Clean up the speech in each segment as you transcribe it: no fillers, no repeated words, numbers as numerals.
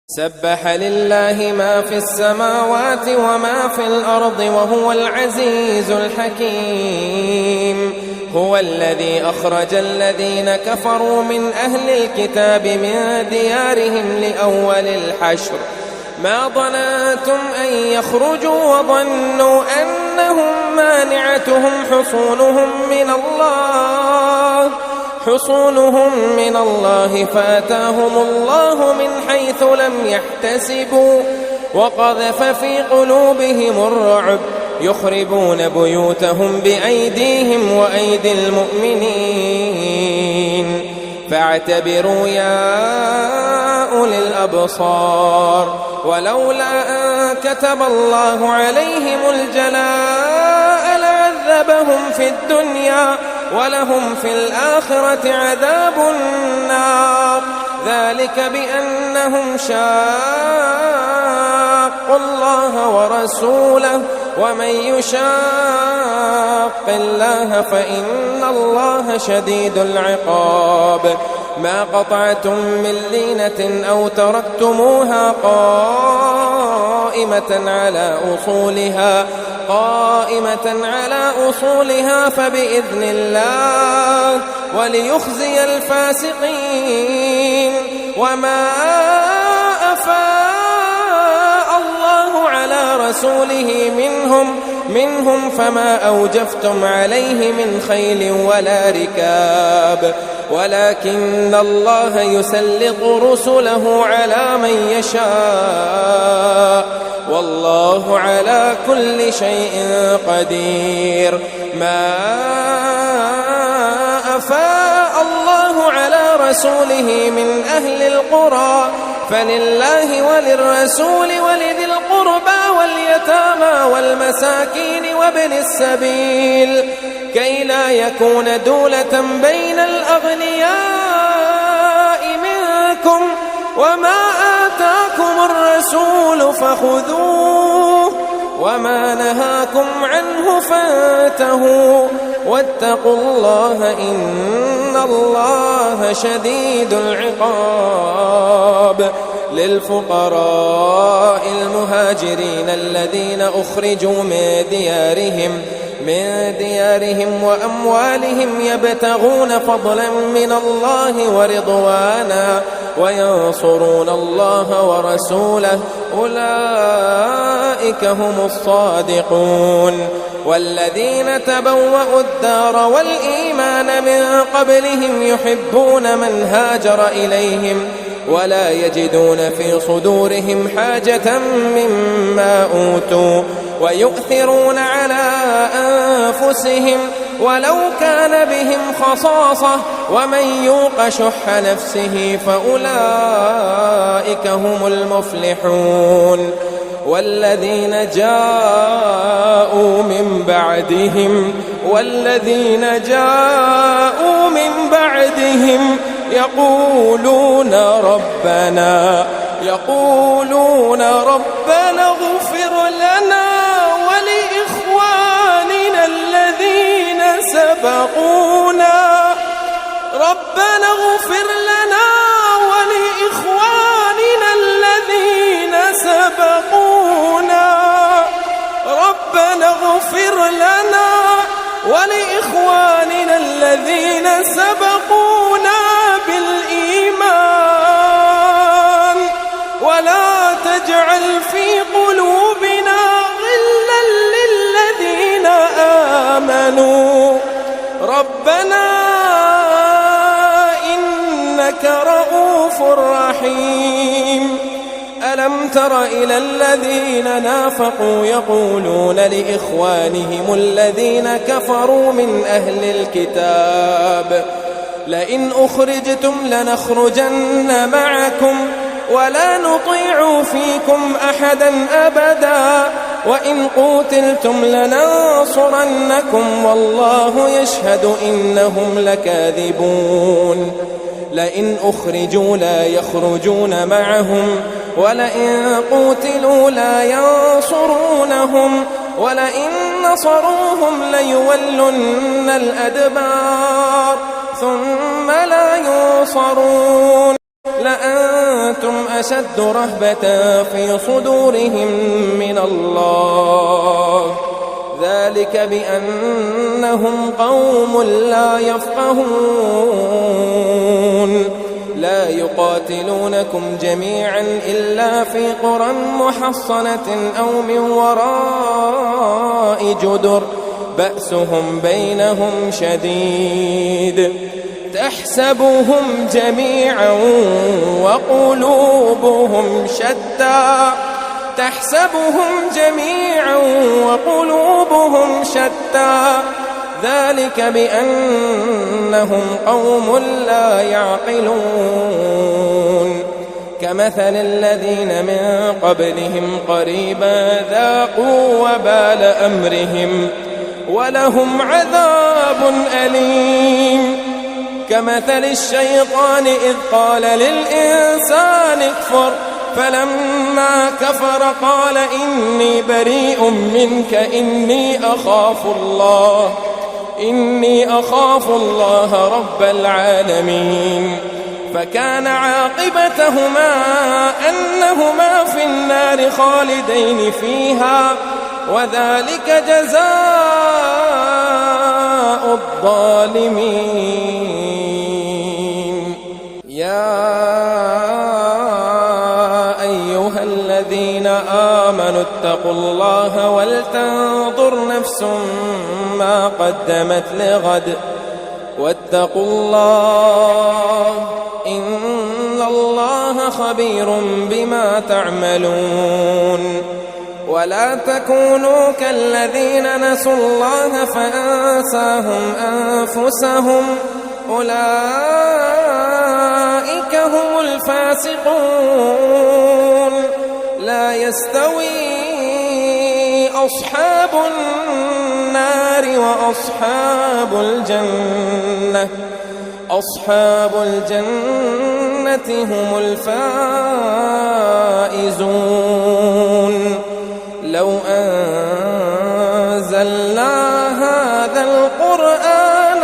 سبح لله ما في السماوات وما في الأرض وهو العزيز الحكيم. هو الذي أخرج الذين كفروا من أهل الكتاب من ديارهم لأول الحشر ما ظننتم أن يخرجوا وظنوا أنهم مانعتهم حصونهم من الله فأتاهم الله من حيث لم يحتسبوا وقذف في قلوبهم الرعب يخربون بيوتهم بأيديهم وأيدي المؤمنين فاعتبروا يا أولي الأبصار. ولولا أن كتب الله عليهم الجلاء لعذبهم في الدنيا ولهم في الآخرة عذاب النار ذلك بأنهم شاقوا الله ورسوله ومن يشاق الله فإن الله شديد العقاب. ما قطعتم من لينة أو تركتموها قائمة على أصولها فبإذن الله وليخزي الفاسقين. وما أفاء الله على رسوله منهم فما أوجفتم عليه من خيل ولا ركاب ولكن الله يسلط رسله على من يشاء والله على كل شيء قدير. ما أفاء الله على رسوله من أهل القرى فلله وللرسول ولذي القربى واليتامى والمساكين وابن السبيل كي لا يكون دولة بين الأغنياء منكم وما آتاكم الرسول فخذوه وما نهاكم عنه فانتهوا واتقوا الله إن الله شديد العقاب. للفقراء المهاجرين الذين أخرجوا من ديارهم وأموالهم يبتغون فضلا من الله ورضوانا وينصرون الله ورسوله أولئك هم الصادقون. والذين تبوأوا الدار والإيمان من قبلهم يحبون من هاجر إليهم ولا يجدون في صدورهم حاجة مما أوتوا ويؤثرون على أنفسهم ولو كان بهم خصاصة ومن يوق شح نفسه فأولئك هم المفلحون. والذين جاءوا من بعدهم يقولون ربنا اغفر لنا ولإخواننا الذين سبقونا بالإيمان ولا تجعل في قلوبنا غلا للذين آمنوا ربنا إنك رؤوف رحيم. ألم تر إلى الذين نافقوا يقولون لإخوانهم الذين كفروا من أهل الكتاب لئن أخرجتم لنخرجن معكم ولا نطيع فيكم أحدا أبدا وإن قوتلتم لننصرنكم والله يشهد إنهم لكاذبون. لئن أخرجوا لا يخرجون معهم ولئن قوتلوا لا ينصرونهم ولئن نصروهم ليولن الأدبار ثم لا ينصرون. لأنتم أشد رهبة في صدورهم من الله، ذلك بأنهم قوم لا يفقهون. لا يقاتلونكم جميعا إلا في قرى محصنة أو من وراء جدر بأسهم بينهم شديد، تحسبهم جميعا وقلوبهم شتى، تحسبهم جميعا وقلوبهم شتى، ذلك بأنهم قوم لا يعقلون. كمثل الذين من قبلهم قريبا ذاقوا وبال أمرهم ولهم عذاب أليم. كمثل الشيطان إذ قال للإنسان اكفر فلما كفر قال إني بريء منك إني أخاف الله رب العالمين. فكان عاقبتهما أنهما في النار خالدين فيها، وذلك جزاء الظالمين. يا أيها الذين آمنوا اتقوا الله ولتنظر نفس ما قدمت لغد واتقوا الله إن الله خبير بما تعملون. ولا تكونوا كالذين نسوا الله فأنساهم أنفسهم أولئك هم الفاسقون. لا يستوي أصحاب النار وأصحاب الجنة، أصحاب الجنة هم الفائزون. لو أنزلنا هذا القرآن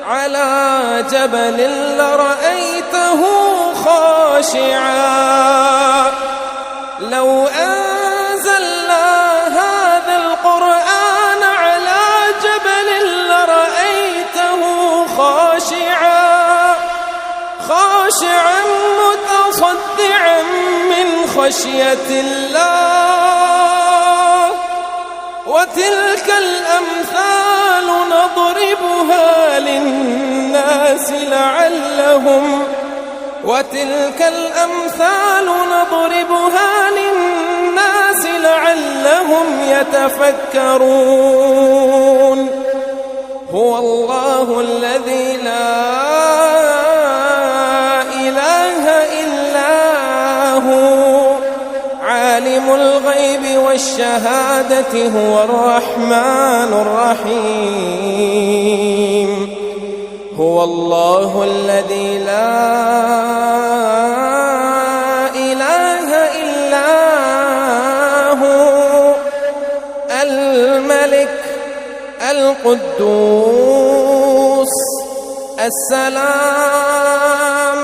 على جبل لرأيته خاشعا، لو أنزلنا هذا القرآن على جبل لرأيته خاشعا متصدعا من خشية الله. وتلك الأمثال نضربها للناس لعلهم يتفكرون. هو الله الذي لا إله إلا هو عالم الغيب والشهادة هو الرحمن الرحيم. هو الله الذي لا إله إلا هو الملك القدوس السلام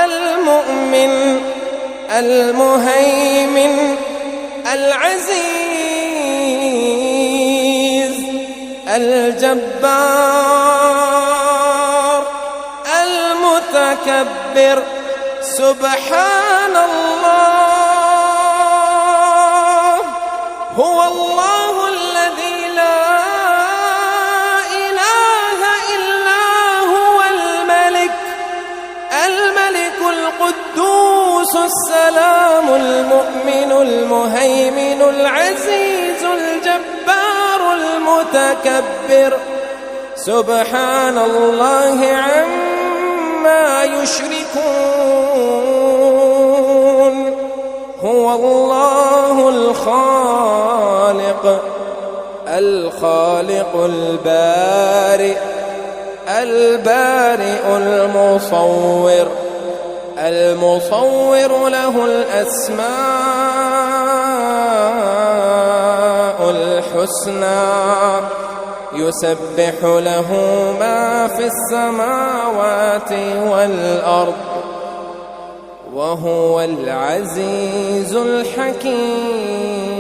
المؤمن المهيمن العزيز الجبار المتكبر. سبحان الله. هو الله الذي لا إله إلا هو الملك القدوس السلام المؤمن المهيمن العزيز الجبار المتكبر. سبحان الله عما يشركون. هو الله الخالق البارئ المصور له الأسماء الحسنى يسبح له ما في السماوات والأرض وهو العزيز الحكيم.